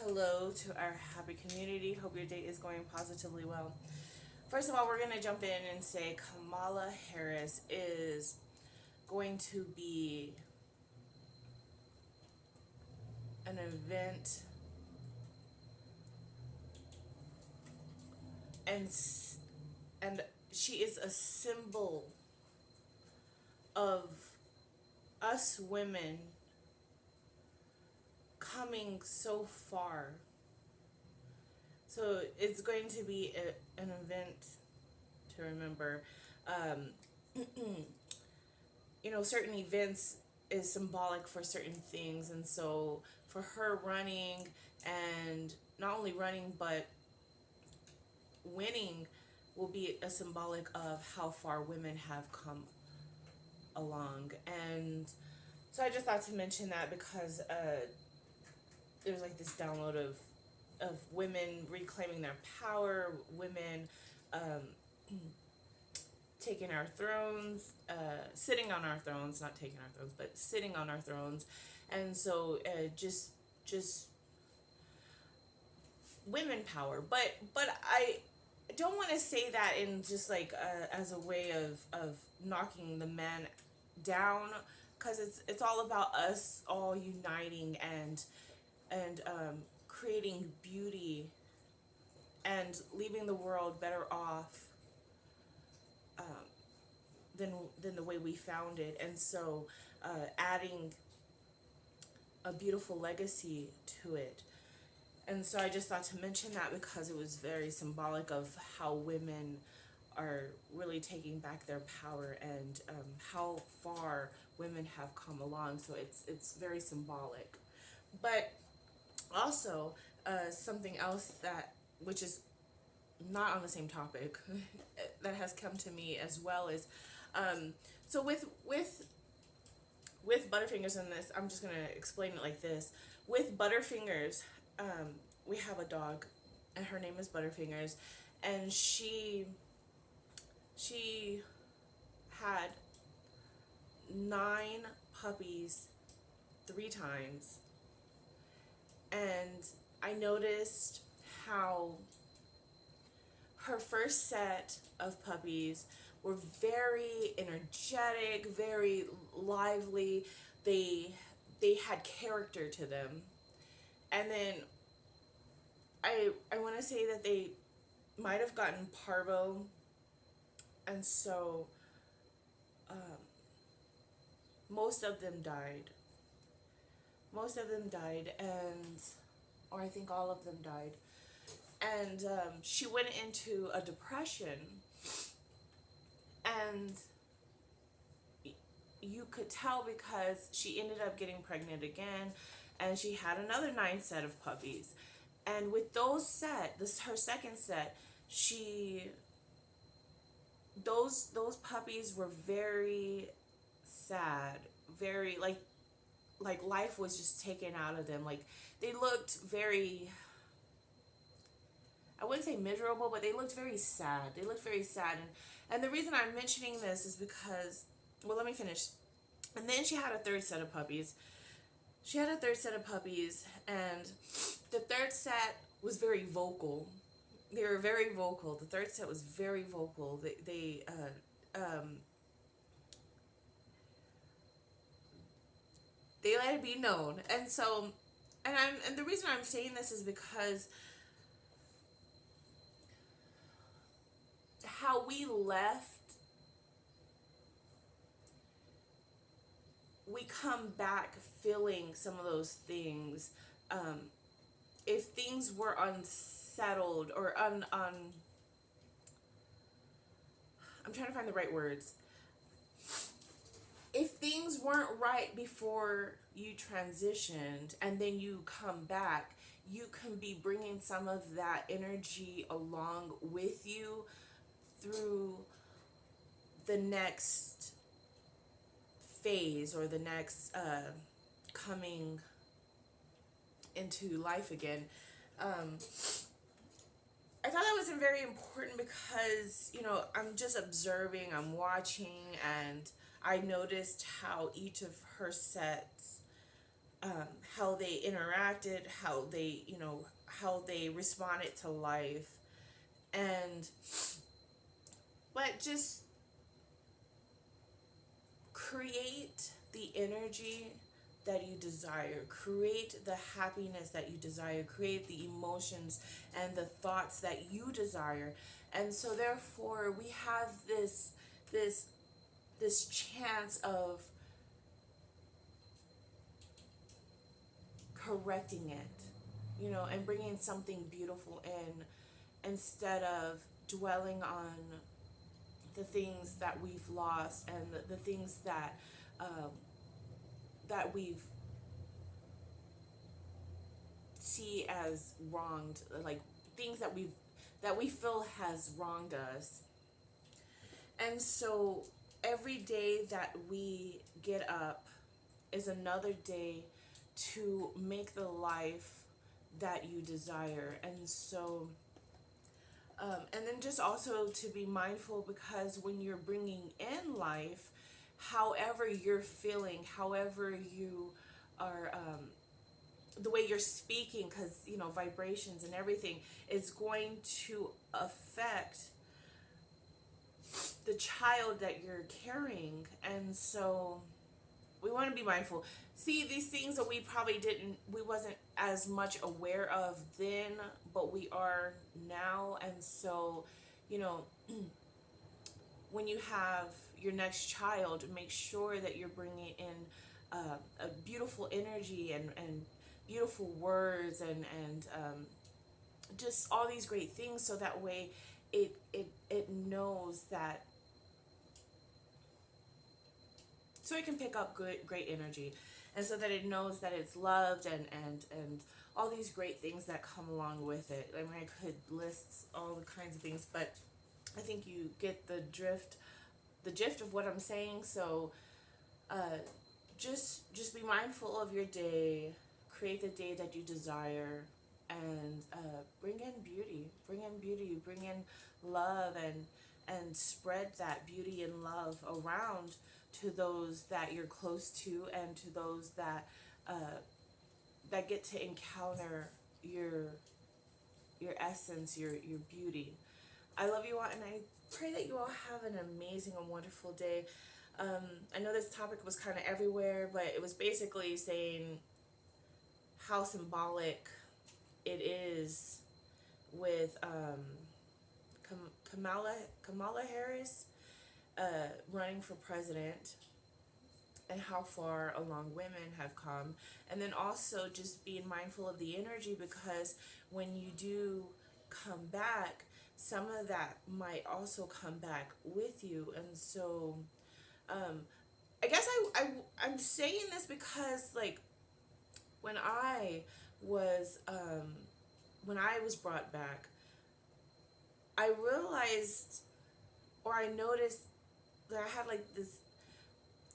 hello to our happy community. Hope your day is going positively well. First of all, we're going to jump in and say Kamala Harris is going to be an event and and she is a symbol of us women coming so far. So it's going to be an event to remember. Um, certain events is symbolic for certain things, and so for her running, and not only running but winning, will be a symbolic of how far women have come along. And so I just thought to mention that because there's like this download of women reclaiming their power, women taking our thrones, sitting on our thrones, not taking our thrones, but sitting on our thrones. And so just women power. But I don't want to say that in just like as a way of knocking the men down, because it's all about us all uniting and creating beauty and leaving the world better off um, than the way we found it. And so adding a beautiful legacy to it. And so I just thought to mention that because it was very symbolic of how women are really taking back their power, and how far women have come along. So it's very symbolic. But also, something else that, which is not on the same topic, that has come to me as well is, so with Butterfingers in this, I'm just gonna explain it like this. With Butterfingers, we have a dog, and her name is Butterfingers, and she had 9 puppies 3 times, and I noticed how her first set of puppies were very energetic, very lively. They had character to them. And then I want to say that they might have gotten parvo, and so um, most of them died. Most of them died, and or I think all of them died. And she went into a depression, and you could tell because she ended up getting pregnant again, and she had another 9 set of puppies. And with those her second set, those puppies were very sad, very like life was just taken out of them. Like they looked very, I wouldn't say miserable, but they looked very sad. They looked very sad. And the reason I'm mentioning this is because, well, let me finish. And then she had a third set of puppies. She had a third set of puppies, and the third set was very vocal. They were very vocal. The third set was very vocal. They let it be known. And so, and the reason I'm saying this is because how we left, we come back feeling some of those things. If things were unsettled or I'm trying to find the right words. If things weren't right before you transitioned and then you come back, you can be bringing some of that energy along with you through the next phase, or the next coming into life again. I thought that was very important because, I'm just observing, I'm watching, and I noticed how each of her sets how they interacted, how they, how they responded to life. And, but just create the energy that you desire, create the happiness that you desire, create the emotions and the thoughts that you desire. And so therefore we have this this chance of correcting it, and bringing something beautiful in, instead of dwelling on the things that we've lost, and the things um, that we've see as wronged, like things that we feel has wronged us. And so every day that we get up is another day to make the life that you desire. And so and then just also to be mindful, because when you're bringing in life, however you're feeling, however you are, the way you're speaking, because vibrations and everything is going to affect the child that you're carrying. And so we want to be mindful. See, these things that we wasn't as much aware of then, but we are now. And so, you know, when you have your next child, make sure that you're bringing in a beautiful energy, and beautiful words, and just all these great things, so that way it knows that, so it can pick up great energy, and so that it knows that it's loved, and all these great things that come along with it. I mean, I could list all the kinds of things, but I think you get the gist of what I'm saying. So just be mindful of your day, create the day that you desire, and bring in beauty, bring in love, and spread that beauty and love around to those that you're close to, and to those that get to encounter your essence, your beauty. I love you all, and I pray that you all have an amazing and wonderful day. I know this topic was kind of everywhere, but it was basically saying how symbolic it is with Kamala Harris running for president, and how far along women have come. And then also just being mindful of the energy, because when you do come back, some of that might also come back with you. And so I guess I'm saying this because, like, when I was brought back, I realized, or I noticed, that I had like this,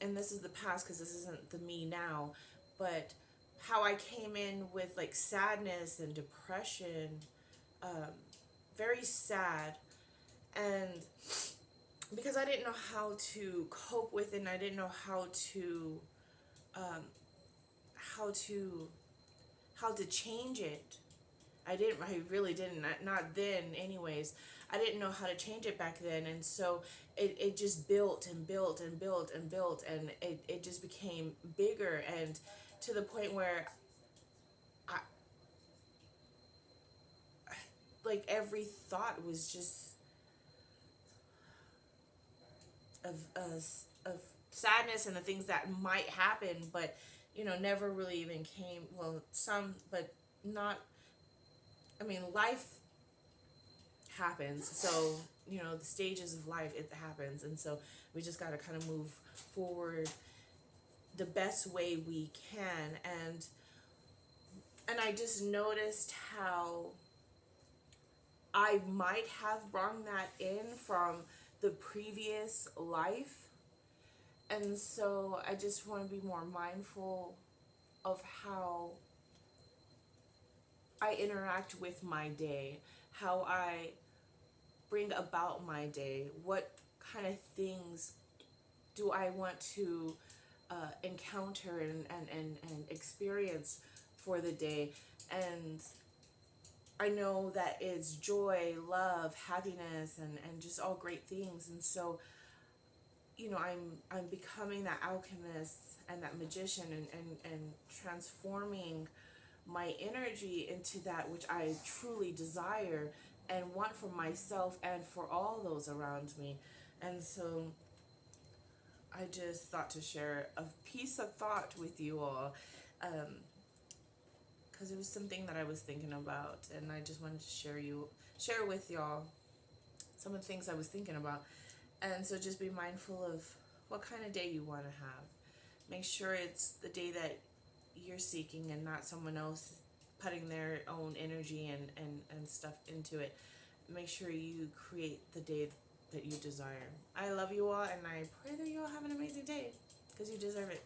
and this is the past because this isn't the me now, but how I came in with like sadness and depression, very sad, and because I didn't know how to cope with it, and I didn't know how to um, how to how to change it. I really didn't, not then anyways. I didn't know how to change it back then, and so it just built and built and built and built, and it just became bigger, and to the point where I, like, every thought was just of sadness and the things that might happen, but never really even came, well, some, but not, I mean, life happens. So the stages of life, it happens, and so we just got to kind of move forward the best way we can. And I just noticed how I might have brought that in from the previous life, and so I just want to be more mindful of how I interact with my day, how I bring about my day, what kind of things do I want to encounter and experience for the day. And I know that it's joy, love, happiness, and just all great things. And so, I'm becoming that alchemist and that magician, and transforming my energy into that which I truly desire and want for myself and for all those around me. And so I just thought to share a piece of thought with you all, because it was something that I was thinking about, and I just wanted to share with y'all some of the things I was thinking about. And so just be mindful of what kind of day you want to have. Make sure it's the day that you're seeking and not someone else putting their own energy and stuff into it. Make sure you create the day that you desire. I love you all, and I pray that you all have an amazing day, because you deserve it.